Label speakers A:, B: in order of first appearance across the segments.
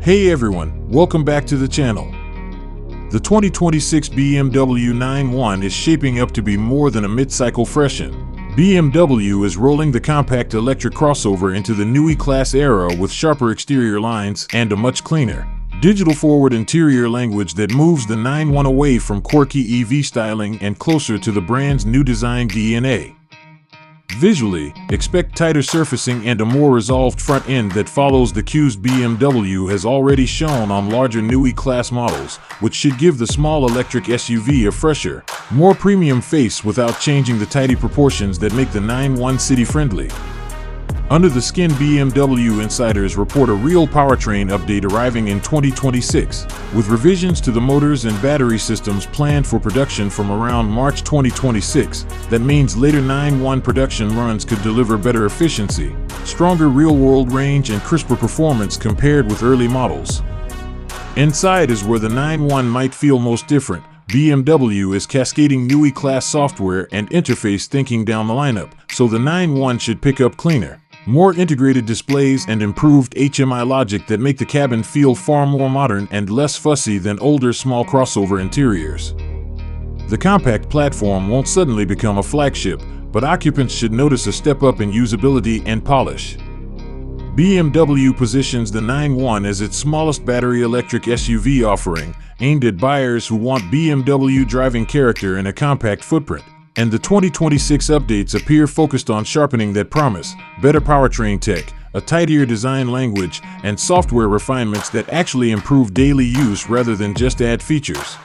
A: Hey everyone, welcome back to the channel. The 2026 BMW iX1 is shaping up to be more than a mid-cycle freshen. BMW is rolling the compact electric crossover into the Neue Klasse era with sharper exterior lines and a much cleaner, digital-forward interior language that moves the iX1 away from quirky EV styling and closer to the brand's new design DNA. Visually, expect tighter surfacing and a more resolved front end that follows the cues BMW has already shown on larger Neue Klasse models, which should give the small electric SUV a fresher, more premium face without changing the tidy proportions that make the iX1 city-friendly. Under the skin, BMW insiders report a real powertrain update arriving in 2026, with revisions to the motors and battery systems planned for production from around March 2026. That means later iX1 production runs could deliver better efficiency, stronger real-world range, and crisper performance compared with early models. Inside is where the iX1 might feel most different. BMW is cascading Neue Klasse software and interface thinking down the lineup, so the iX1 should pick up cleaner, more integrated displays and improved HMI logic that make the cabin feel far more modern and less fussy than older small crossover interiors. The compact platform won't suddenly become a flagship, but occupants should notice a step up in usability and polish. BMW positions the iX1 as its smallest battery electric SUV offering, aimed at buyers who want BMW driving character in a compact footprint. And the 2026 updates appear focused on sharpening that promise, better powertrain tech, a tidier design language, and software refinements that actually improve daily use rather than just add features.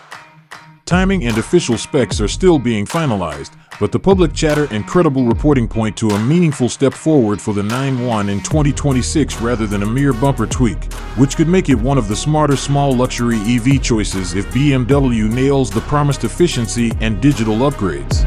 A: Timing and official specs are still being finalized, but the public chatter and credible reporting point to a meaningful step forward for the iX1 in 2026 rather than a mere bumper tweak, which could make it one of the smarter small luxury EV choices if BMW nails the promised efficiency and digital upgrades.